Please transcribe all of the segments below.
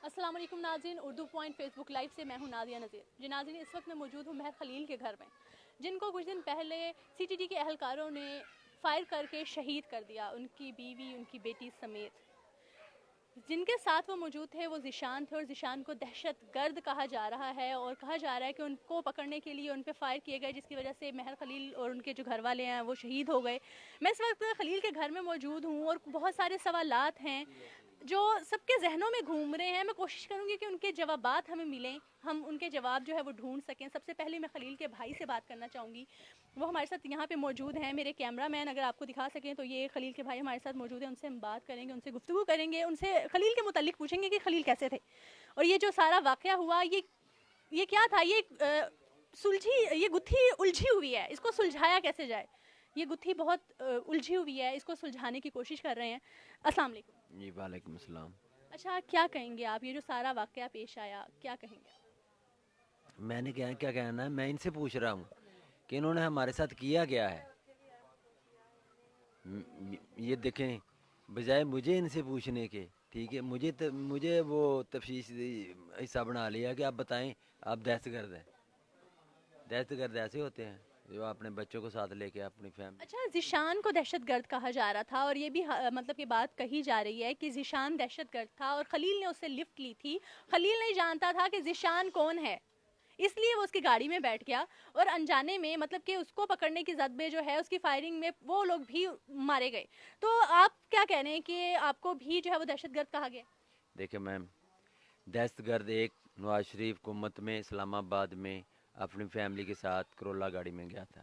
السلام علیکم ناظرین، اردو پوائنٹ فیس بک لائیو سے میں ہوں نازیہ نذیر. جی ناظرین، اس وقت میں موجود ہوں مہر خلیل کے گھر میں، جن کو کچھ دن پہلے سی ٹی ڈی کے اہلکاروں نے فائر کر کے شہید کر دیا، ان کی بیوی، ان کی بیٹی سمیت. جن کے ساتھ وہ موجود تھے وہ ذیشان تھے، اور ذیشان کو دہشت گرد کہا جا رہا ہے، اور کہا جا رہا ہے کہ ان کو پکڑنے کے لیے ان پہ فائر کیے گئے، جس کی وجہ سے مہر خلیل اور ان کے جو گھر والے ہیں وہ شہید ہو گئے. میں اس وقت خلیل کے گھر میں موجود ہوں اور بہت سارے سوالات ہیں جو سب کے ذہنوں میں گھوم رہے ہیں. میں کوشش کروں گی کہ ان کے جوابات ہمیں ملیں، ہم ان کے جواب جو ہے وہ ڈھونڈ سکیں. سب سے پہلے میں خلیل کے بھائی سے بات کرنا چاہوں گی، وہ ہمارے ساتھ یہاں پہ موجود ہیں. میرے کیمرہ مین اگر آپ کو دکھا سکیں تو یہ خلیل کے بھائی ہمارے ساتھ موجود ہیں. ان سے ہم بات کریں گے، ان سے گفتگو کریں گے، ان سے خلیل کے متعلق پوچھیں گے کہ خلیل کیسے تھے، اور یہ جو سارا واقعہ ہوا یہ کیا تھا. یہ گتھی الجھی ہوئی ہے، اس کو سلجھایا کیسے جائے. یہ گتھی بہت الجھی ہوئی ہے، اس کو سلجھانے کی کوشش کر رہے ہیں. السلام علیکم. جی وعلیکم السلام. اچھا، کیا کہیں گے آپ، یہ جو سارا واقعہ پیش آیا کیا کہیں گے؟ میں نے کیا کہنا ہے، میں ان سے پوچھ رہا ہوں کہ انہوں نے ہمارے ساتھ کیا گیا ہے. یہ دیکھیں، بجائے مجھے ان سے پوچھنے کے، ٹھیک ہے، مجھے وہ تفشیش حصہ بنا لیا کہ آپ بتائیں آپ دہشت گرد ہیں. دہشت گرد ایسے ہوتے ہیں جو اپنے بچوں کو ساتھ لے کے اپنی فیملی. اچھا، ذیشان کو دہشت گرد کہا جا رہا تھا، اور یہ بھی مطلب کہ بات کہی جا رہی ہے کہ ذیشان دہشت گرد تھا اور خلیل نے اسے لفٹ لی تھی. خلیل نہیں جانتا تھا کہ ذیشان کون ہے، اس لیے وہ اس کی گاڑی میں بیٹھ گیا، اور انجانے میں مطلب کہ اس کو پکڑنے کی زد میں جو ہے اس کی فائرنگ میں وہ لوگ بھی مارے گئے. تو آپ کیا کہہ رہے ہیں کہ آپ کو بھی جو ہے وہ دہشت گرد کہا گیا؟ دیکھیں میم، دہشت گرد ایک نواز شریف حکومت میں اسلام آباد میں اپنی فیملی کے ساتھ کرولا گاڑی میں گیا تھا،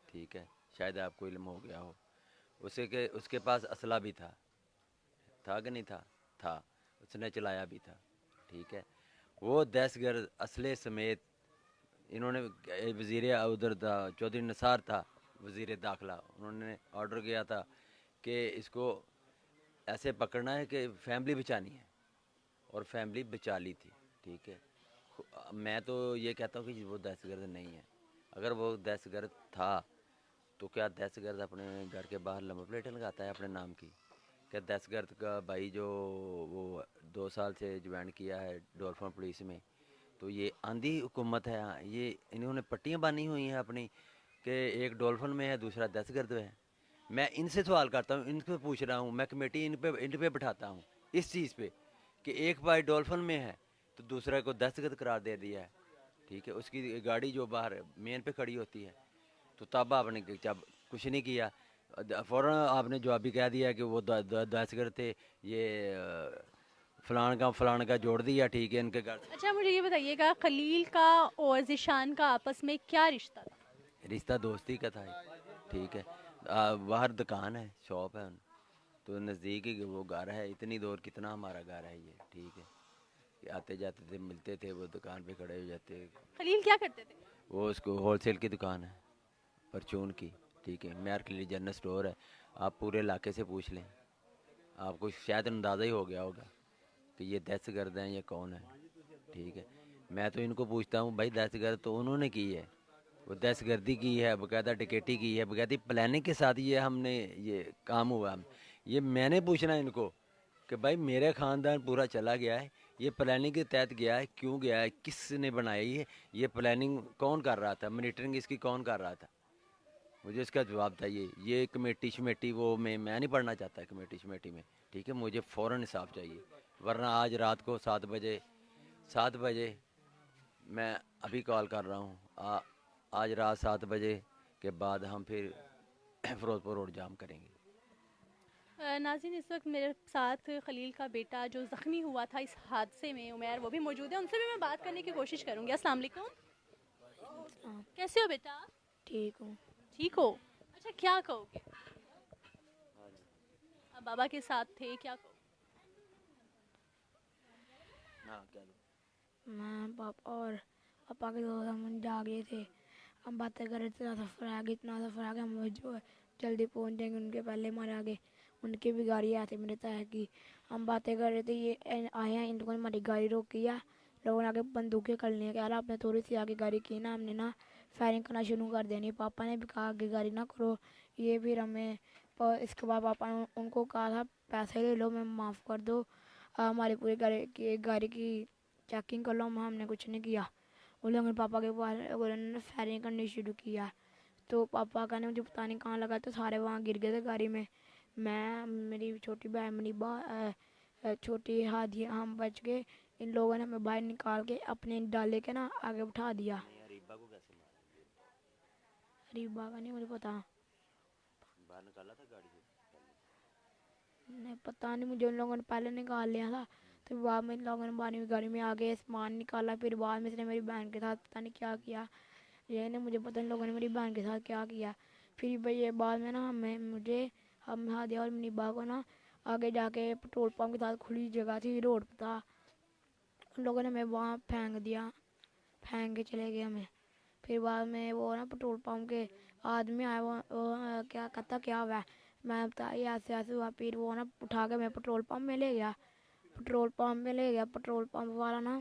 ٹھیک ہے، شاید آپ کو علم ہو گیا ہو. اس کے پاس اسلحہ بھی تھا کہ نہیں تھا. اس نے چلایا بھی تھا، ٹھیک ہے. وہ دہشت گرد اسلحے سمیت، انہوں نے وزیر ادھر تھا، چودھری نثار تھا وزیر داخلہ، انہوں نے آرڈر کیا تھا کہ اس کو ایسے پکڑنا ہے کہ فیملی بچانی ہے، اور فیملی بچا لی تھی، ٹھیک ہے. میں تو یہ کہتا ہوں کہ وہ دہشت گرد نہیں ہے. اگر وہ دہشت گرد تھا تو کیا دہشت گرد اپنے گھر کے باہر نمبر پلیٹیں لگاتا ہے اپنے نام کی؟ کیا دہشت گرد کا بھائی جو وہ 2 سال سے جوائن کیا ہے ڈولفن پولیس میں، تو یہ آندھی حکومت ہے. یہ انہوں نے پٹیاں باندھی ہوئی ہیں اپنی کہ ایک ڈولفن میں ہے، دوسرا دہشت گرد ہے. میں ان سے سوال کرتا ہوں، ان سے پوچھ رہا ہوں، میں کمیٹی ان پہ بٹھاتا ہوں اس چیز پہ کہ ایک بھائی ڈولفن میں ہے تو دوسرے کو دہشت گرد قرار دے دیا ہے، ٹھیک ہے. اس کی گاڑی جو باہر مین پہ کھڑی ہوتی ہے، تو تب آپ نے جب کچھ نہیں کیا، فوراً آپ نے جواب بھی کہہ دیا کہ وہ دہشت گرد تھے، یہ فلان کا جوڑ دیا، ٹھیک ہے، ان کے گھر. اچھا، مجھے یہ بتائیے گا خلیل کا اور ذیشان کا آپس میں کیا رشتہ تھا؟ رشتہ دوستی کا تھا، ٹھیک ہے. باہر دکان ہے، شاپ ہے، تو نزدیک ہی وہ گھر ہے. اتنی دور کتنا ہمارا گھر ہے یہ، ٹھیک ہے. آتے جاتے تھے، ملتے تھے، وہ دکان پہ کھڑے ہو جاتے. خلیل کیا کرتے تھے؟ وہ اس کو ہول سیل کی دکان ہے، پرچون کی، ٹھیک ہے. میار کے لیے جنرل سٹور ہے. آپ پورے علاقے سے پوچھ لیں، آپ کو شاید اندازہ ہی ہو گیا ہوگا کہ یہ دہشت گرد ہیں یا کون ہے، ٹھیک ہے. میں تو ان کو پوچھتا ہوں بھائی دہشت گرد تو انہوں نے کی ہے، وہ دہشت گردی کی ہے، باقاعدہ ڈکیٹی کی ہے، باقاعدہ پلاننگ کے ساتھ یہ ہم نے یہ کام ہوا. یہ میں نے پوچھنا ہے ان کو کہ بھائی میرے خاندان پورا چلا گیا ہے، یہ پلاننگ کے تحت گیا ہے، کیوں گیا ہے، کس نے بنائی ہے، یہ پلاننگ کون کر رہا تھا، مانیٹرنگ اس کی کون کر رہا تھا. مجھے اس کا جواب چاہیے. یہ کمیٹی شمیٹی وہ میں نہیں پڑھنا چاہتا کمیٹی شمیٹی میں، ٹھیک ہے. مجھے فوراً انصاف چاہیے، ورنہ آج رات کو 7 بجے میں ابھی کال کر رہا ہوں، آج رات 7 بجے کے بعد ہم پھر فیروز پور روڈ جام کریں گے. ناظرین، اس وقت میرے ساتھ خلیل کا بیٹا جو زخمی ہوا تھا اس حادثے میں، عمیر، وہ بھی موجود ہے. ان سے بھی میں بات کرنے کی کوشش کروں گی. السلام علیکم. ہاں، کیسے ہو بیٹا؟ ٹھیک ہوں. ٹھیک ہو؟ اچھا، کیا کہو گے؟ اب بابا کے ساتھ تھے، کیا کہو؟ ہاں کیا دو. میں پاپا کے دوست ہم جا گئے تھے، ہم باتیں کر رہے تھے. اتنا سفر آ گیا ہم جو ہے جلدی پہنچ جائیں گے. ان کے پہلے ہمارے آگے ان کی بھی گاڑی آتی میرے طے کی. ہم باتیں کر رہے تھے، یہ آئے ہیں، ان لوگوں نے ہماری گاڑی روک کیا. لوگوں نے آگے بندوقیں کر لی ہیں کہ یار آپ نے تھوڑی سی آگے گاڑی کی نا، ہم نے نا فائرنگ کرنا شروع کر دینی. پاپا نے بھی کہا آگے گاڑی نہ کرو. یہ پھر ہمیں اس کے بعد پاپا نے ان کو کہا تھا پیسے لے لو، میں معاف کر دو. हमारे पूरे गाड़ी की चेकिंग कर लो, हमने कुछ नहीं किया। उन लोगों ने पापा के पास उन्होंने फायरिंग करनी शुरू किया, तो पापा का ने मुझे पता नहीं कहाँ लगा, तो सारे वहाँ गिर गए थे गाड़ी में। मैं, मेरी छोटी बहन, मेरी छोटी हादी, हम बच गए। इन लोगों ने हमें बाहर निकाल के अपने डाले के ना आगे उठा दिया। अरीबा को कैसे मारा? रीबा का नहीं मुझे पता, बाहर निकाला था गाड़ी से पहले? नहीं पता नहीं मुझे। उन लोगों ने पहले निकाल लिया था, तो बाद में इन लोगों ने बारी गाड़ी में आगे सामान निकाला, फिर बाद में इसने मेरी बहन के साथ पता नहीं क्या किया। ये नहीं मुझे पता इन लोगों ने मेरी बहन के साथ क्या किया। फिर भाई ये बाद में ना हम हादिया और मुनीबा को ना आगे जाके पेट्रोल पंप के साथ खुली जगह थी, रोड पर था, उन लोगों ने हमें वहाँ फेंक दिया, फेंक के चले गए हमें। फिर बाद में वो ना पेट्रोल पंप के आदमी आया, वो क्या कहता क्या हुआ है, मैं बताया ऐसे ऐसे हुआ। फिर वो ना उठा के मैं पेट्रोल पंप में ले गया, पेट्रोल पंप वाला ना,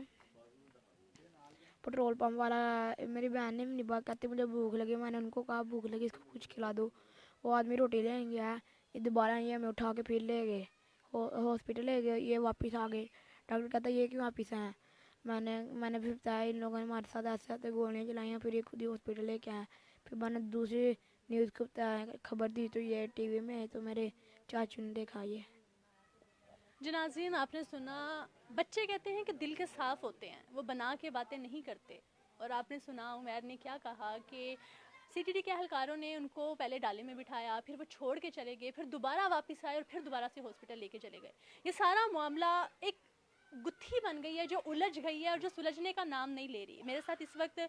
पेट्रोल पंप वाला, मेरी बहन ने मेरी बात कहती मुझे भूख लगी, मैंने उनको कहा भूख लगी इसको कुछ खिला दो। वो आदमी रोटी लेने गया, ये दोबारा ये हमें उठा के फिर ले गए, हॉस्पिटल ले गए, ये वापस आ गए। डॉक्टर कहता ये क्यों वापस आए? मैंने फिर बताया इन लोगों ने हमारे साथ ऐसे ऐसे गोलियाँ चलाई हैं, फिर ये खुद ही हॉस्पिटल लेके आए। फिर मैंने दूसरी न्यूज़ को बताया, खबर दी तो ये टीवी में, तो मेरे चाचू ने देखा ये। जी नाज़रीन, आपने सुना, बच्चे कहते हैं कि दिल के साफ़ होते हैं, वो बना के बातें नहीं करते। और आपने सुना उमैर ने क्या कहा कि सीटीडी के एहलकारों ने उनको पहले डाले में बिठाया, फिर वो छोड़ के चले गए, फिर दोबारा वापस आए और फिर दोबारा से हॉस्पिटल लेके चले गए। ये सारा मामला एक गुत्थी बन गई है जो उलझ गई है और जो सुलझने का नाम नहीं ले रही। मेरे साथ इस वक्त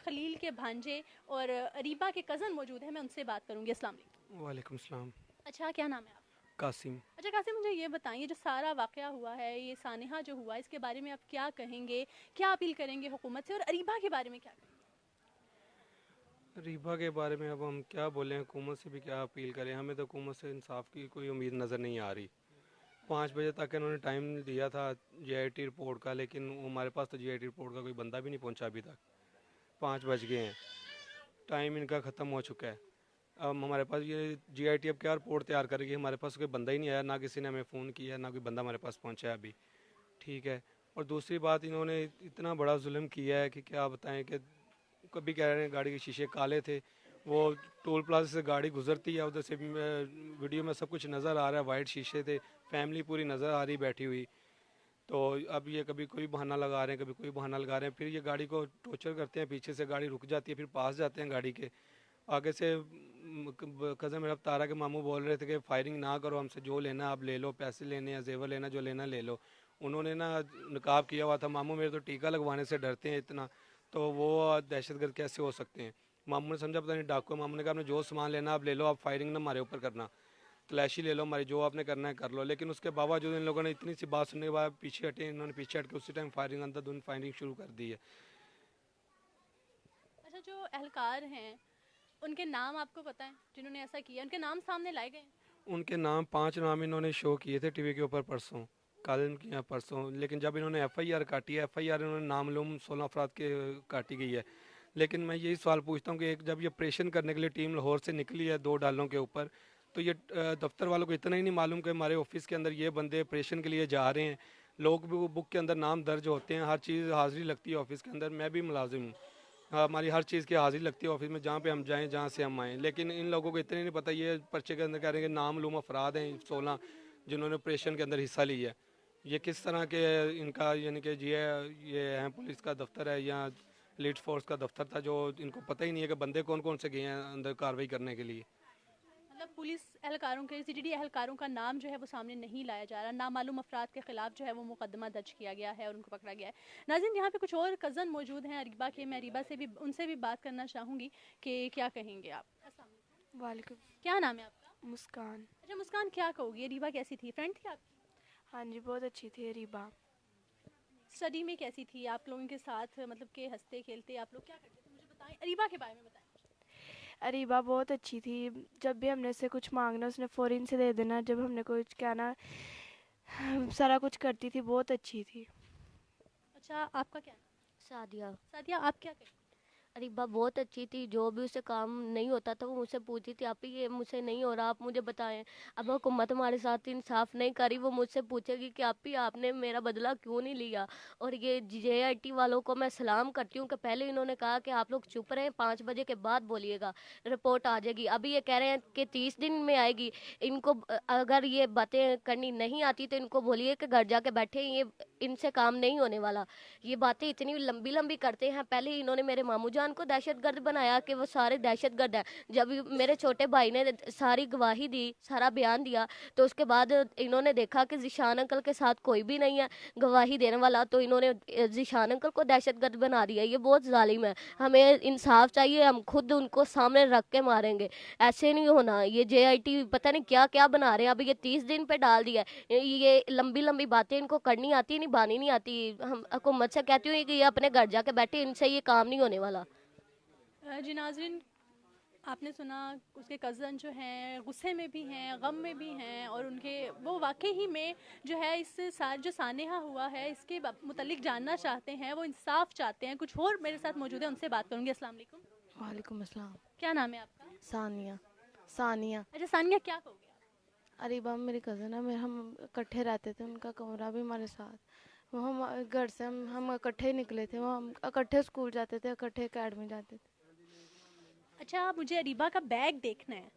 खलील के भांजे और अरीबा के कज़न मौजूद हैं, मैं उनसे बात करूँगी। अस्सलाम वालेकुम। वालेकुम सलाम। अच्छा, क्या नाम है आप? कासिम। अच्छा कासिम, मुझे ये बताइए, जो सारा वाक़या हुआ है, ये सानिहा जो हुआ, इसके बारे में आप क्या कहेंगे, क्या अपील करेंगे हुकूमत से, और अरीबा के बारे में क्या कहेंगे? रीबा के बारे में अब हम क्या बोलें, हुकूमत से भी क्या अपील करें, हमें तो हुकूमत से इंसाफ की कोई उम्मीद नज़र नहीं आ रही। 5 बजे तक इन्होंने टाइम दिया था जीआईटी रिपोर्ट का, लेकिन हमारे पास तो जीआईटी रिपोर्ट का कोई बंदा भी नहीं पहुंचा अभी तक। 5 बज गए हैं, टाइम इनका ख़त्म हो चुका है। अब हमारे पास ये जीआईटी अब क्या रिपोर्ट तैयार करेगी, हमारे पास कोई बंदा ही नहीं आया, ना किसी ने हमें फ़ोन किया, ना कोई बंदा हमारे पास पहुँचा है अभी। ठीक है, और दूसरी बात, इन्होंने इतना बड़ा जुल्म किया है कि क्या बताएं, कि कभी कह रहे हैं गाड़ी के शीशे काले थे, वो टोल प्लाजा से गाड़ी गुजरती है, उधर से वीडियो में सब कुछ नज़र आ रहा है, वाइट शीशे थे, फैमिली पूरी नज़र आ रही बैठी हुई। तो अब ये कभी कोई बहाना लगा रहे हैं, कभी कोई बहाना लगा रहे हैं, फिर ये गाड़ी को टोर्चर करते हैं, पीछे से गाड़ी रुक जाती है, फिर पास जाते हैं गाड़ी के आगे से। कज़न मेरा तारा के मामू बोल रहे थे कि फायरिंग ना करो, हमसे जो लेना आप ले लो, पैसे लेने या जेवर लेना जो लेना ले लो। उन्होंने ना नकाब किया हुआ था, मामू मेरे तो टीका लगवाने से डरते हैं इतना, तो वो दहशतगर्द कैसे हो सकते हैं। मामू ने समझा पता नहीं डाकू, मामू ने कहा आपने जो सामान लेना आप ले लो, आप फायरिंग ना हमारे ऊपर करना, तलाशी ले लो हमारी, जो आपने करना है कर लो। लेकिन उसके बावजूद इन लोगों ने इतनी सी बात सुनने के बाद पीछे हटे, इन्होंने पीछे हट के उसी टाइम फायरिंग अंधाधुंध फायरिंग शुरू कर दी है। अच्छा, जो एहलकार हैं उनके नाम आपको पता है जिन्होंने ऐसा किया? उनके नाम सामने लाए गए? उनके नाम 5 नाम इन्होंने शो किए थे टीवी के ऊपर परसों, कल या परसों, लेकिन जब इन्होंने एफआईआर काटी है, एफआईआर इन्होंने नामलूम 16 अफराद के काटी गई है। लेकिन मैं यही सवाल पूछता हूँ कि एक जब ये ऑपरेशन करने के लिए टीम लाहौर से निकली है 2 डालों के ऊपर, तो ये दफ्तर वालों को इतना ही नहीं मालूम कि हमारे ऑफिस के अंदर ये बंदे ऑपरेशन के लिए जा रहे हैं। लोग भी वो बुक के अंदर नाम दर्ज होते हैं, हर चीज़ हाजिरी लगती है ऑफिस के अंदर, मैं भी मुलाजिम हूँ, हमारी हर चीज़ की हाजिरी लगती है ऑफिस में, जहाँ पे हम जाएं जहाँ से हम आएँ। लेकिन इन लोगों को इतने नहीं पता, ये पर्चे के अंदर कह रहे हैं कि नामलूम अफराद हैं 16 जिन्होंने ऑपरेशन के अंदर हिस्सा लिया है। ये किस तरह के इनका, यानी कि ये हैं पुलिस का दफ्तर है या पुलिस फोर्स का दफ्तर था, जो इनको पता ही नहीं है कि बंदे कौन कौन से गए हैं अंदर कार्रवाई करने के लिए। मतलब पुलिस एहलकारों के, सीटीडी एहलकारों का नाम जो है वो सामने नहीं लाया जा रहा, नामालूम अफराद के खिलाफ जो है वो मुकदमा दर्ज किया गया है और उनको पकड़ा गया है। नाज़रीन, यहाँ पे कुछ और कज़न मौजूद हैं अरीबा के, मैं अरीबा से भी, उनसे भी बात करना चाहूँगी कि क्या कहेंगे आप। अस्सलाम वालेकुम। वालेकुम। क्या नाम है आपका? मुस्कान। अच्छा मुस्कान, क्या कहोगी, अरीबा कैसी थी, फ्रेंड थी आपकी? हाँ जी, बहुत अच्छी थी अरीबा। स्टडी में कैसी थी आप लोगों के साथ, मतलब कि हंसते खेलते आप लोग क्या करते थे, मुझे बताएं, अरीबा के बारे में बताएं। अरीबा बहुत अच्छी थी, जब भी हमने उससे कुछ मांगना उसने फ़ौरन से दे देना, जब हमने कुछ कहना सारा कुछ करती थी, बहुत अच्छी थी। अच्छा, आपका क्या नाम? सादिया। सादिया, आप क्या कहें? अरीबा बहुत अच्छी थी, जो भी उसे काम नहीं होता था वो मुझसे पूछती थी, आप ही ये मुझसे नहीं हो रहा, आप मुझे बताएं। अब हुकूमत हमारे साथ इंसाफ नहीं करी, वो मुझसे पूछेगी कि आप ही आपने मेरा बदला क्यों नहीं लिया। और ये JIT वालों को मैं सलाम करती हूँ कि पहले इन्होंने कहा कि आप लोग चुप रहें, 5 बजे के बाद बोलिएगा, रिपोर्ट आ जाएगी। अभी ये कह रहे हैं कि 30 दिन में आएगी। इनको अगर ये बातें करनी नहीं आती तो इनको बोलिए कि घर जाके बैठे, ये इनसे काम नहीं होने वाला। ये बातें इतनी लंबी लंबी करते हैं। पहले इन्होंने मेरे मामू जान को दहशतगर्द बनाया कि वो सारे दहशतगर्द हैं। जब मेरे छोटे भाई ने सारी गवाही दी, सारा बयान दिया, तो उसके बाद इन्होंने देखा कि ज़ीशान अंकल के साथ कोई भी नहीं है गवाही देने वाला, तो इन्होंने ज़ीशान अंकल को दहशतगर्द बना दिया। ये बहुत जालिम है, हमें इंसाफ चाहिए, हम खुद उनको सामने रख के मारेंगे, ऐसे नहीं होना। ये JIT पता नहीं क्या क्या बना रहे हैं। अभी ये 30 दिन पे डाल दिया है। ये लंबी लंबी बातें इनको करनी आती, निभानी नहीं आती। हम हुकूमत से कहती हूँ कि ये अपने घर जाके बैठे, इनसे ये काम नहीं होने वाला। जी नाज़रीन, आपने सुना उसके कज़न जो हैं गुस्से में भी हैं, गम में भी हैं, और उनके वो वाकई ही में जो है इस साथ जो सानेहा हुआ है इसके मुतल्लिक जानना चाहते हैं, वो इंसाफ चाहते हैं। कुछ और मेरे साथ मौजूद है, उनसे बात करूँगी। अस्सलाम वालेकुम। वालेकुम अस्सलाम। क्या नाम है आपका? सानिया। सानिया। अच्छा सानिया, क्या कहोगे आप? अरीबा मेरी कज़न है, मेरे हम इकट्ठे रहते थे, उनका कमरा भी हमारे साथ। वो हम घर से हम इकट्ठे निकले थे, वो हम इकट्ठे स्कूल जाते थे, इकट्ठे एकेडमी जाते थे। अच्छा, मुझे अरीबा का बैग देखना है,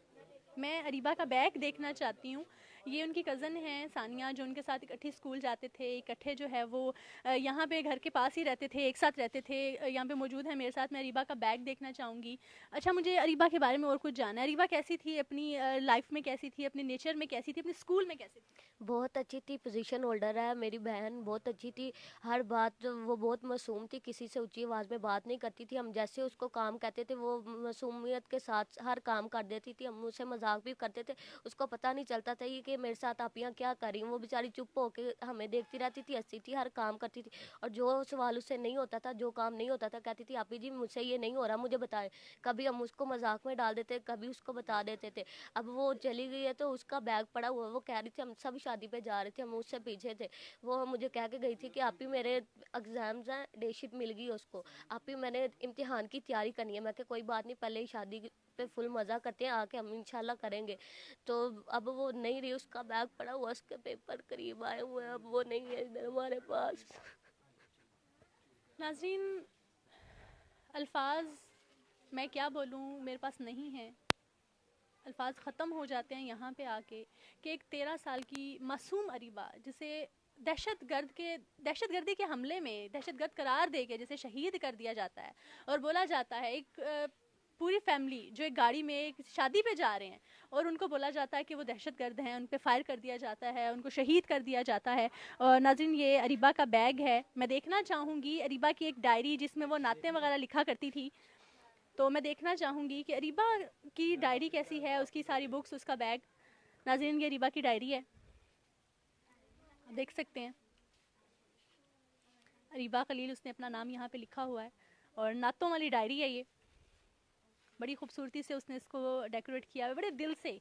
मैं अरीबा का बैग देखना चाहती हूँ। ये उनकी कज़न हैं सानिया, जो उनके साथ इकट्ठे स्कूल जाते थे, इकट्ठे जो है वो यहाँ पे घर के पास ही रहते थे, एक साथ रहते थे। यहाँ पे मौजूद है मेरे साथ, मैं अरीबा का बैग देखना चाहूँगी। अच्छा, मुझे अरीबा के बारे में और कुछ जानना है। अरीबा कैसी थी अपनी लाइफ में, कैसी थी अपने नेचर में, कैसी थी अपने स्कूल में, कैसी थी? बहुत अच्छी थी, पोजीशन होल्डर है मेरी बहन, बहुत अच्छी थी। हर बात वो बहुत मासूम थी, किसी से ऊंची आवाज़ में बात नहीं करती थी। हम जैसे उसको काम कहते थे वो मासूमियत के साथ हर काम कर देती थी। हम उससे मजाक भी करते थे, उसको पता नहीं चलता था ये कि मेरे साथ आप यहाँ क्या कर रही हैं। वो बेचारी चुप होके हमें देखती रहती थी, हंसती थी, हर काम करती थी। और जो सवाल उससे नहीं होता था, जो काम नहीं होता था, कहती थी आप ही जी मुझसे ये नहीं हो रहा, मुझे बताएं। कभी हम उसको मजाक में डाल देते, कभी उसको बता देते थे। अब वो चली गई है तो उसका बैग पड़ा हुआ, वो कह रही थी हम सब शादी पे जा रहे थे, हम उससे पीछे थे। वो मुझे कह के गई थी कि आप ही मेरे एग्जाम्स हैं, डेटशीट मिल गई उसको, आप ही मैंने इम्तिहान की तैयारी करनी है। मैं कहा कोई बात नहीं, पहले ही शादी पे फुल मज़ा करते हैं, आके हम इंशाल्लाह करेंगे। तो अब वो नहीं रही, उसका बैग पड़ा हुआ, उसके पेपर करीब आए हुए हैं, अब वो नहीं है इधर हमारे पास। नाज़रीन, अल्फाज मैं क्या बोलूँ, मेरे पास नहीं है। अल्फाज ख़त्म हो जाते हैं यहाँ पे आके कि एक 13 साल की मासूम अरीबा, जिसे दहशतगर्दी के हमले में दहशतगर्द करार दे के जिसे शहीद कर दिया जाता है, और बोला जाता है एक पूरी फैमिली जो एक गाड़ी में एक शादी पे जा रहे हैं और उनको बोला जाता है कि वो दहशतगर्द हैं, उन पे फायर कर दिया जाता है, उनको शहीद कर दिया जाता है। और नाज़रीन, ये अरीबा का बैग है, मैं देखना चाहूँगी अरीबा की एक डायरी जिसमें वो नाते वगैरह लिखा करती थी। तो मैं देखना चाहूँगी कि अरीबा की डायरी कैसी है, उसकी सारी बुक्स, उसका बैग। नाज़रीन, ये अरीबा की डायरी है, आप देख सकते हैं। अरीबा खलील, उसने अपना नाम यहाँ पे लिखा हुआ है, और नातों वाली डायरी है ये। बड़ी खूबसूरती से उसने इसको डेकोरेट किया है, बड़े दिल से।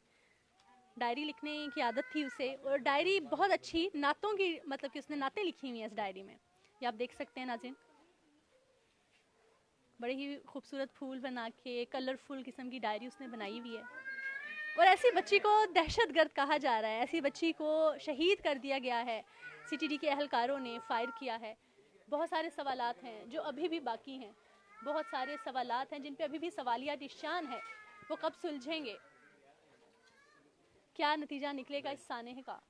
डायरी लिखने की आदत थी उसे, और डायरी बहुत अच्छी नातों की, मतलब कि उसने नातें लिखी हुई हैं इस डायरी में, ये आप देख सकते हैं नाज़रीन। बड़े ही खूबसूरत फूल बना के कलरफुल किस्म की डायरी उसने बनाई हुई है। और ऐसी बच्ची को दहशतगर्द कहा जा रहा है, ऐसी बच्ची को शहीद कर दिया गया है, CTD के अहलकारों ने फायर किया है। बहुत सारे सवालात हैं जो अभी भी बाकी हैं, बहुत सारे सवालात हैं जिन पे अभी भी सवालिया निशान है, वो कब सुलझेंगे, क्या नतीजा निकलेगा इस सानेह का।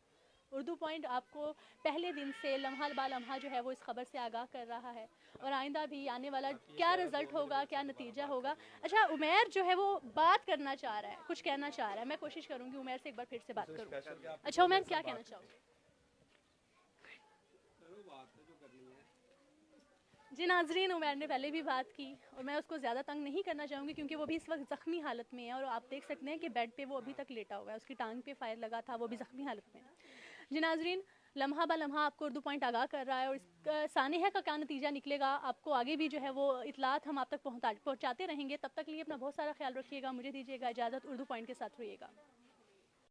उर्दू पॉइंट आपको पहले दिन से लम्हा बा लम्हा जो है वो इस खबर से आगाह कर रहा है, और आइंदा भी आने वाला क्या रिज़ल्ट होगा, क्या नतीजा होगा। अच्छा, उमैर जो है वो बात करना चाह रहा है, कुछ कहना चाह रहा है, मैं कोशिश करूँगी उमैर से एक बार फिर से बात करूँ। अच्छा उमैर, क्या कहना चाहोगे? जी नाजरीन, उमैर ने पहले भी बात की और मैं उसको ज़्यादा तंग नहीं करना चाहूँगी क्योंकि वो भी इस वक्त ज़ख्मी हालत में है, और आप देख सकते हैं कि बेड पे वो अभी तक लेटा हुआ है, उसकी टांग पे फायर लगा था, वो भी ज़ख्मी हालत में है। जी नाजरीन, लम्हा बा लम्हा आपको उर्दू पॉइंट आगाह कर रहा है, और इस सानेहा का क्या नतीजा निकलेगा आपको आगे भी जो है वो इतलात हम आप तक पहुँचाते रहेंगे। तब तक लिए अपना बहुत सारा ख्याल रखिएगा, मुझे दीजिएगा इजाज़त, उर्दू पॉइंट के साथ रहिएगा।